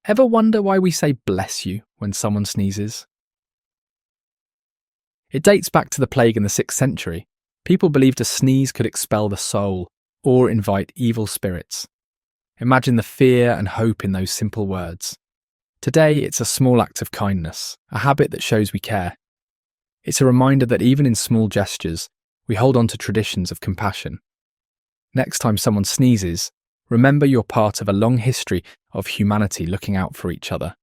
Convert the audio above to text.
Ever wonder why we say bless you when someone sneezes? It dates back to the plague in the 6th century. People believed a sneeze could expel the soul or invite evil spirits. Imagine the fear and hope in those simple words. Today, it's a small act of kindness, a habit that shows we care. It's a reminder that even in small gestures, we hold on to traditions of compassion. Next time someone sneezes, remember you're part of a long history of humanity looking out for each other.